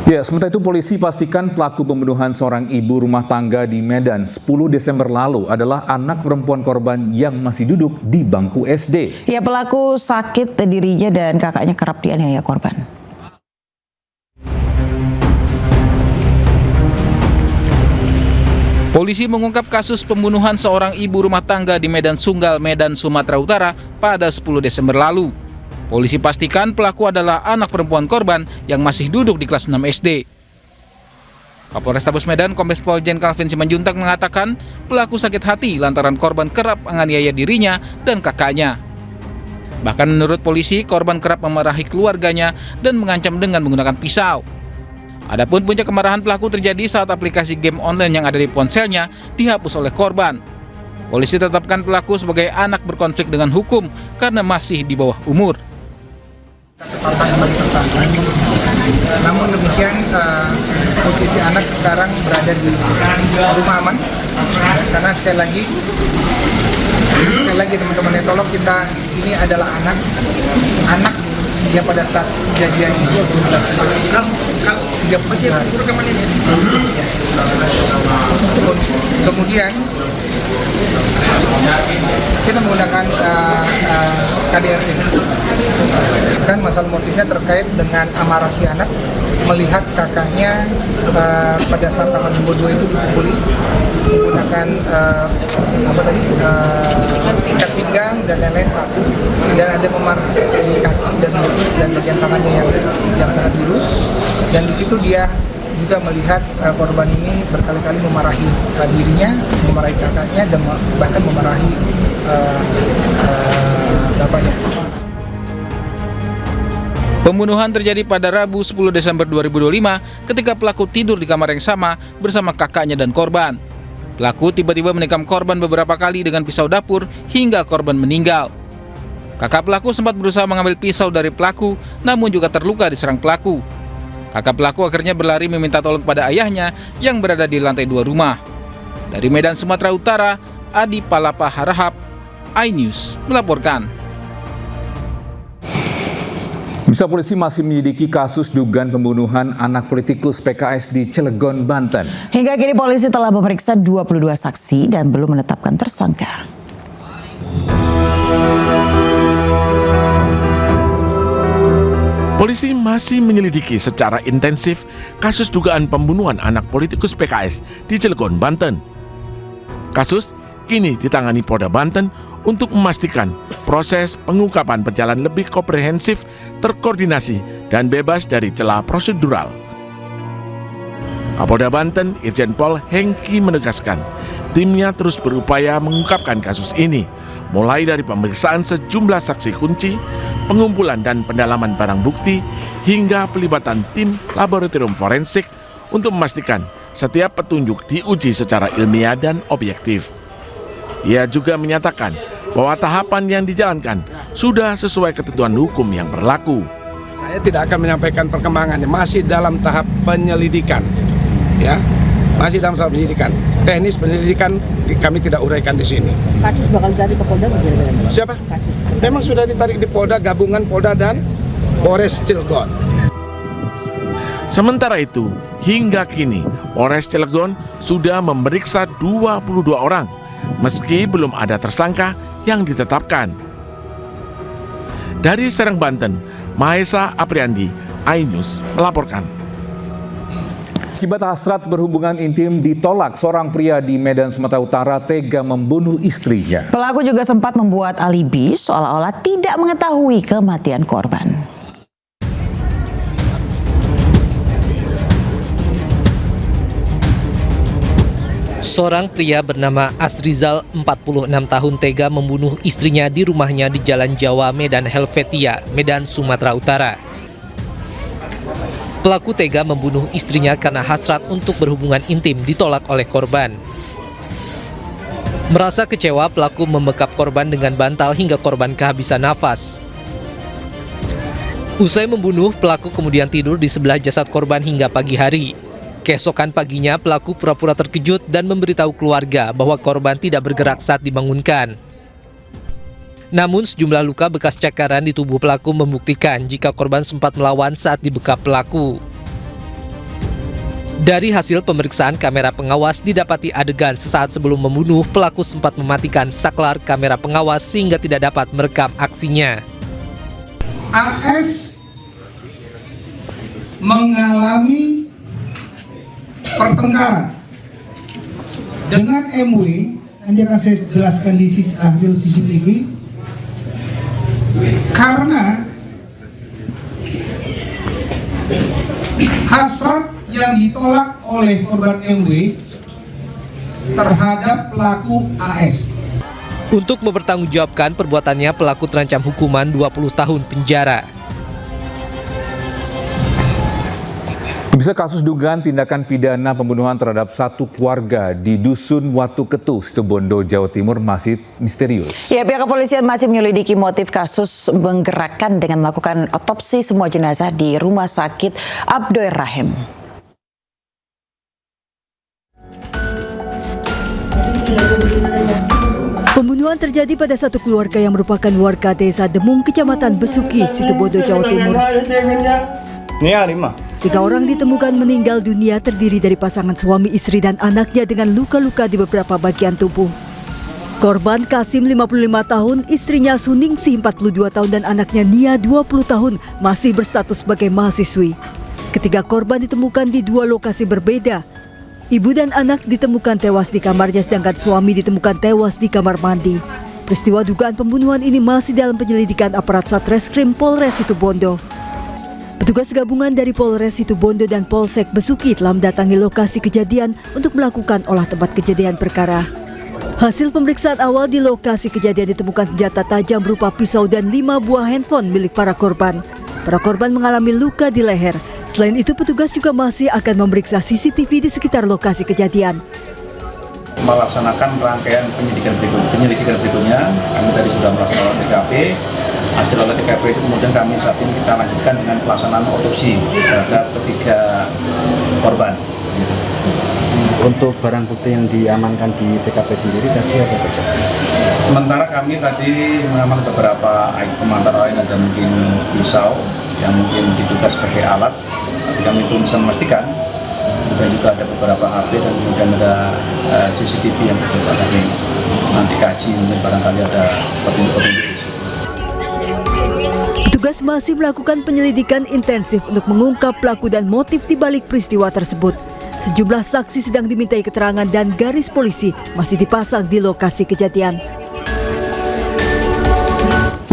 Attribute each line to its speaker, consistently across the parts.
Speaker 1: Ya, sementara itu polisi pastikan pelaku pembunuhan seorang ibu rumah tangga di Medan 10 Desember lalu adalah anak perempuan korban yang masih duduk di bangku SD.
Speaker 2: Ya, pelaku sakit dirinya dan kakaknya kerap dianiaya korban.
Speaker 3: Polisi mengungkap kasus pembunuhan seorang ibu rumah tangga di Medan Sunggal, Medan, Sumatera Utara pada 10 Desember lalu. Polisi pastikan pelaku adalah anak perempuan korban yang masih duduk di kelas 6 SD. Kapolrestabes Medan, Kombes Pol Jen Calvin Simanjuntak mengatakan pelaku sakit hati lantaran korban kerap menganiaya dirinya dan kakaknya. Bahkan menurut polisi, korban kerap memarahi keluarganya dan mengancam dengan menggunakan pisau. Adapun puncak kemarahan pelaku terjadi saat aplikasi game online yang ada di ponselnya dihapus oleh korban. Polisi tetapkan pelaku sebagai anak berkonflik dengan hukum karena masih di bawah umur.
Speaker 4: Tetapkan sebagai tersangka. Namun demikian posisi anak sekarang berada di rumah aman karena sekali lagi teman-teman, tolong kita, ini adalah anak yang pada saat kejadian itu kemudian kita menggunakan KDRT. Kan masalah motifnya terkait dengan amarah si anak melihat kakaknya pada saat tanggal 22 itu dipukuli menggunakan ikat pinggang dan lain-lain satu, dan ada memar di kaki dan lutut dan bagian tangannya yang sangat biru, dan di situ dia juga melihat korban ini berkali-kali memarahi dirinya, memarahi kakaknya, dan bahkan memarahi bapaknya.
Speaker 3: Pembunuhan terjadi pada Rabu 10 Desember 2025 ketika pelaku tidur di kamar yang sama bersama kakaknya dan korban. Pelaku tiba-tiba menikam korban beberapa kali dengan pisau dapur hingga korban meninggal. Kakak pelaku sempat berusaha mengambil pisau dari pelaku, namun juga terluka diserang pelaku. Kakak pelaku akhirnya berlari meminta tolong kepada ayahnya yang berada di lantai 2 rumah. Dari Medan, Sumatera Utara, Adi Palapa Harahap, iNews melaporkan.
Speaker 1: Bisa polisi masih menyelidiki kasus dugaan pembunuhan anak politikus PKS di Cilegon, Banten.
Speaker 2: Hingga kini polisi telah memeriksa 22 saksi dan belum menetapkan tersangka.
Speaker 5: Polisi masih menyelidiki secara intensif kasus dugaan pembunuhan anak politikus PKS di Cilegon, Banten. Kasus kini ditangani Polda Banten untuk memastikan proses pengungkapan berjalan lebih komprehensif, terkoordinasi, dan bebas dari celah prosedural. Kapolda Banten, Irjen Pol Hengki menegaskan, timnya terus berupaya mengungkapkan kasus ini, mulai dari pemeriksaan sejumlah saksi kunci, pengumpulan dan pendalaman barang bukti, hingga pelibatan tim laboratorium forensik untuk memastikan setiap petunjuk diuji secara ilmiah dan objektif. Ia juga menyatakan bahwa tahapan yang dijalankan sudah sesuai ketentuan hukum yang berlaku.
Speaker 6: Saya tidak akan menyampaikan perkembangannya, masih dalam tahap penyelidikan, ya, masih dalam tahap penyelidikan. Teknis penyelidikan kami tidak uraikan di sini.
Speaker 7: Kasus bakal ditarik ke Polda bagaimana?
Speaker 6: Siapa?
Speaker 7: Kasus.
Speaker 6: Memang sudah ditarik di Polda, gabungan Polda dan Polres Cilegon.
Speaker 5: Sementara itu, hingga kini Polres Cilegon sudah memeriksa 22 orang, meski belum ada tersangka yang ditetapkan. Dari Serang, Banten, Mahesa Apriandi, iNews melaporkan.
Speaker 1: Akibat hasrat berhubungan intim ditolak, seorang pria di Medan, Sumatera Utara tega membunuh istrinya.
Speaker 2: Pelaku juga sempat membuat alibi seolah-olah tidak mengetahui kematian korban.
Speaker 8: Seorang pria bernama Asrizal, 46 tahun, tega membunuh istrinya di rumahnya di Jalan Jawa, Medan Helvetia, Medan, Sumatera Utara. Pelaku tega membunuh istrinya karena hasrat untuk berhubungan intim ditolak oleh korban. Merasa kecewa, pelaku membekap korban dengan bantal hingga korban kehabisan nafas. Usai membunuh, pelaku kemudian tidur di sebelah jasad korban hingga pagi hari. Keesokan paginya, pelaku pura-pura terkejut dan memberitahu keluarga bahwa korban tidak bergerak saat dibangunkan. Namun sejumlah luka bekas cakaran di tubuh pelaku membuktikan jika korban sempat melawan saat dibekap pelaku. Dari hasil pemeriksaan kamera pengawas didapati adegan sesaat sebelum membunuh, pelaku sempat mematikan saklar kamera pengawas sehingga tidak dapat merekam aksinya.
Speaker 4: AS mengalami pertengkaran dengan MW, nanti akan saya jelaskan di hasil CCTV, karena hasrat yang ditolak oleh korban MW terhadap pelaku AS.
Speaker 8: Untuk mempertanggungjawabkan perbuatannya, pelaku terancam hukuman 20 tahun penjara.
Speaker 1: Bisa kasus dugaan tindakan pidana pembunuhan terhadap satu keluarga di Dusun Watu Ketu, Situbondo, Jawa Timur masih misterius.
Speaker 2: Ya, pihak kepolisian masih menyelidiki motif kasus menggerakkan dengan melakukan otopsi semua jenazah di Rumah Sakit Abdoer Rahim.
Speaker 9: Pembunuhan terjadi pada satu keluarga yang merupakan warga desa Demung, Kecamatan Besuki, Situbondo, Jawa Timur. 3 orang ditemukan meninggal dunia terdiri dari pasangan suami istri dan anaknya dengan luka-luka di beberapa bagian tubuh. Korban Kasim 55 tahun, istrinya Suningsih 42 tahun dan anaknya Nia 20 tahun masih berstatus sebagai mahasiswi. Ketiga korban ditemukan di 2 lokasi berbeda. Ibu dan anak ditemukan tewas di kamarnya sedangkan suami ditemukan tewas di kamar mandi. Peristiwa dugaan pembunuhan ini masih dalam penyelidikan aparat Satreskrim Polres Situbondo. Petugas gabungan dari Polres Situbondo dan Polsek Besuki telah mendatangi lokasi kejadian untuk melakukan olah tempat kejadian perkara. Hasil pemeriksaan awal di lokasi kejadian ditemukan senjata tajam berupa pisau dan 5 buah handphone milik para korban. Para korban mengalami luka di leher. Selain itu, petugas juga masih akan memeriksa CCTV di sekitar lokasi kejadian.
Speaker 10: Melaksanakan rangkaian penyelidikan berikutnya, kami tadi sudah melaksanakan TKP. Hasil olah TKP itu kemudian kami saat ini kita lanjutkan dengan pelaksanaan otopsi terhadap ketiga korban.
Speaker 11: Untuk barang bukti yang diamankan di TKP sendiri tadi apa saja?
Speaker 10: Sementara kami tadi mengamankan beberapa item, antara lain ada mungkin pisau yang mungkin diduga sebagai alat, tapi kami belum bisa memastikan. Dan juga ada beberapa HP dan kemudian ada CCTV yang kita tadi nanti kaji, mungkin barangkali ada petunjuk-petunjuk.
Speaker 9: Petugas masih melakukan penyelidikan intensif untuk mengungkap pelaku dan motif di balik peristiwa tersebut. Sejumlah saksi sedang dimintai keterangan dan garis polisi masih dipasang di lokasi kejadian.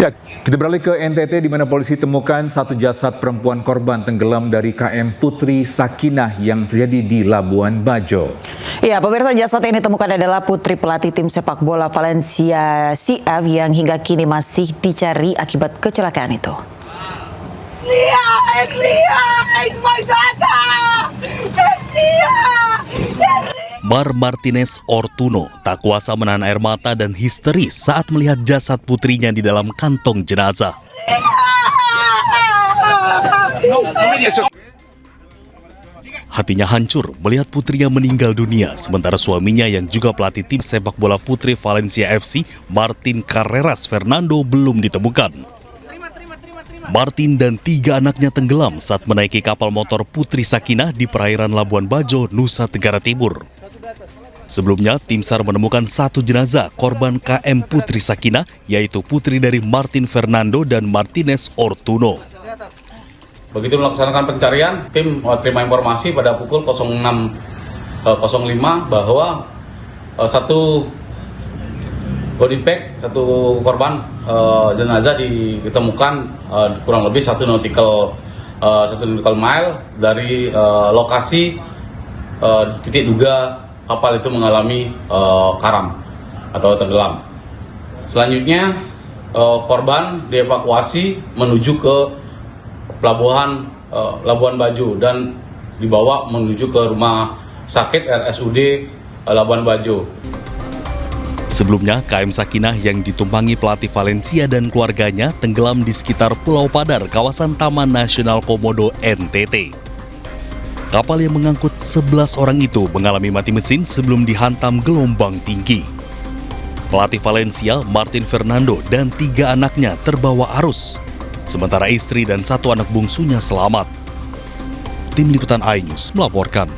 Speaker 1: Ya, kita beralih ke NTT di mana polisi temukan satu jasad perempuan korban tenggelam dari KM Putri Sakinah yang terjadi di Labuan Bajo.
Speaker 2: Ya, pemirsa, jasad yang ditemukan adalah putri pelatih tim sepak bola Valencia CF yang hingga kini masih dicari akibat kecelakaan itu.
Speaker 12: Mar Martinez Ortuno tak kuasa menahan air mata dan histeris saat melihat jasad putrinya di dalam kantong jenazah. Hatinya hancur melihat putrinya meninggal dunia, sementara suaminya yang juga pelatih tim sepak bola putri Valencia FC, Martin Carreras Fernando, belum ditemukan. Martin dan 3 anaknya tenggelam saat menaiki kapal motor Putri Sakinah di perairan Labuan Bajo, Nusa Tenggara Timur. Sebelumnya, tim SAR menemukan satu jenazah korban KM Putri Sakinah, yaitu putri dari Martin Fernando dan Martinez Ortuno.
Speaker 13: Begitu melaksanakan pencarian, tim terima informasi pada pukul 06.05 bahwa satu body bag, satu korban jenazah ditemukan kurang lebih 1 nautical mile dari lokasi titik duga kapal itu mengalami karam atau tenggelam. Selanjutnya korban dievakuasi menuju ke pelabuhan Labuan Bajo dan dibawa menuju ke rumah sakit RSUD Labuan Bajo.
Speaker 12: Sebelumnya, KM Sakinah yang ditumpangi pelatih Valencia dan keluarganya tenggelam di sekitar Pulau Padar, kawasan Taman Nasional Komodo, NTT. Kapal yang mengangkut 11 orang itu mengalami mati mesin sebelum dihantam gelombang tinggi. Pelatih Valencia, Martin Fernando, dan 3 anaknya terbawa arus, sementara istri dan 1 anak bungsunya selamat. Tim Liputan iNews melaporkan.